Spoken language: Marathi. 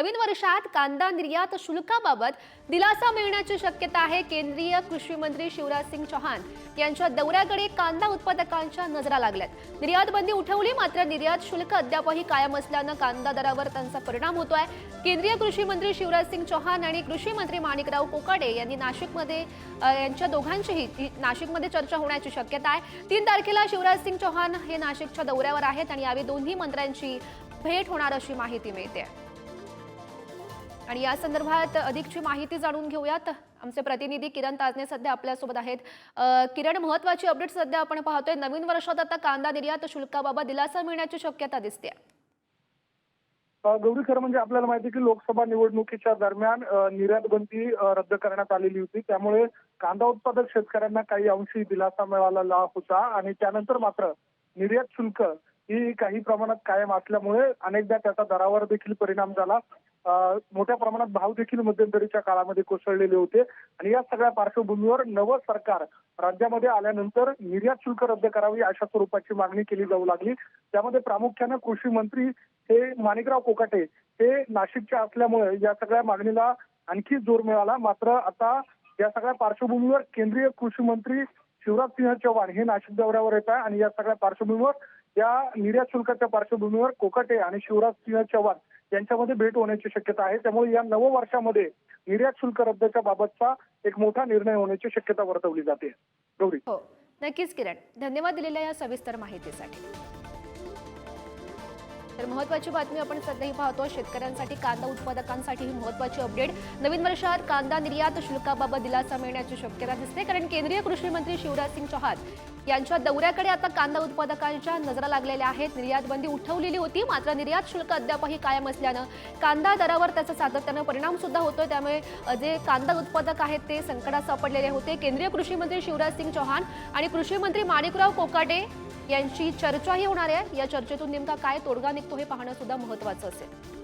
नवीन वर्षात कांदा निर्यात शुल्काबाबत दिलासा मिळण्याची शक्यता आहे। केंद्रीय कृषी मंत्री शिवराज सिंग चौहान यांच्या दौऱ्याकडे कांदा उत्पादकांच्या नजरा लागल्यात। निर्यात बंदी उठवली, मात्र निर्यात शुल्क अद्यापही कायम असल्याने कांदा दरावर त्यांचा परिणाम होतोय। केंद्रीय कृषी मंत्री शिवराज सिंग चौहान आणि कृषी मंत्री माणिकराव कोकाटे यांनी नाशिकमध्ये यांच्या दोघांचीही नाशिकमध्ये चर्चा होण्याची शक्यता आहे। 3 तारखेला शिवराज सिंग चौहान हे नाशिकच्या दौऱ्यावर आहेत आणि यावेळी दोन्ही मंत्र्यांची भेट होणार अशी माहिती मिळते। आणि या संदर्भात अधिकची माहिती जाणून घेऊयात। आमचे प्रतिनिधी किरण ताजने सध्या आपल्या सोबत आहेत। किरण, महत्त्वाची अपडेट सध्या आपण पाहतोय, नवीन वर्षात आता कांदा निर्यात शुल्काबाबत दिलासा मिळण्याची शक्यता दिसते। गौरी, खरं म्हणजे आपल्याला माहिती की लोकसभा निवडणुकीच्या दरम्यान निर्यात बंदी रद्द करण्यात आलेली होती, त्यामुळे कांदा उत्पादक शेतकऱ्यांना काही अंशी दिलासा मिळालेला होता आणि त्यानंतर मात्र निर्यात शुल्क ही काही प्रमाणात कायम असल्यामुळे अनेकदा त्याचा दरावर देखील परिणाम झाला। मोठ्या प्रमाणात भाव देखील मध्यंतरीच्या काळामध्ये कोसळलेले होते आणि या सगळ्या पार्श्वभूमीवर नवं सरकार राज्यामध्ये आल्यानंतर निर्यात शुल्क रद्द करावी अशा स्वरूपाची मागणी केली जाऊ लागली। त्यामध्ये प्रामुख्याने कृषी मंत्री हे माणिकराव कोकाटे हे नाशिकचे असल्यामुळे या सगळ्या मागणीला आणखी जोर मिळाला। मात्र आता या सगळ्या पार्श्वभूमीवर केंद्रीय कृषी मंत्री शिवराज सिंह चौहान हे नाशिक दौऱ्यावर येत आहे आणि या सगळ्या पार्श्वभूमीवर या निर्यात शुल्काच्या पार्श्वभूमीवर कोकाटे आणि शिवराज सिंह चौहान यांच्यामध्ये भेट होण्याची शक्यता आहे। त्यामुळे या नव वर्षामध्ये निर्यात शुल्क रद्दच्या बाबतचा एक मोठा निर्णय होण्याची शक्यता वर्तवली जाते। गौरी, हो, नक्कीच किरण, धन्यवाद दिलेल्या या सविस्तर माहितीसाठी। तर महत्त्वाची बातमी आपण सध्याही पाहतो, शेतकऱ्यांसाठी, कांदा उत्पादकांसाठी ही महत्त्वाची अपडेट। नवीन वर्षात कांदा निर्यात शुल्काबाबत दिलासा मिळण्याची शक्यता दिसते, कारण केंद्रीय कृषी मंत्री शिवराज सिंग चौहान यांच्या दौऱ्याकडे आता कांदा उत्पादकांच्या नजरा लागलेल्या आहेत। निर्यात बंदी उठवलेली होती, मात्र निर्यात शुल्क अद्यापही कायम असल्याने कांदा दरावर त्याचा सातत्याने परिणाम सुद्धा होतोय। त्यामुळे जे कांदा उत्पादक आहेत ते संकटात सापडलेले होते। केंद्रीय कृषी मंत्री शिवराज सिंग चौहान आणि कृषी मंत्री माणिकराव कोकाटे यांची चर्चाही होणार आहे। या चर्चेतून नेमका काय तोडगा निघतो हे पाहणं सुद्धा महत्त्वाचं असेल।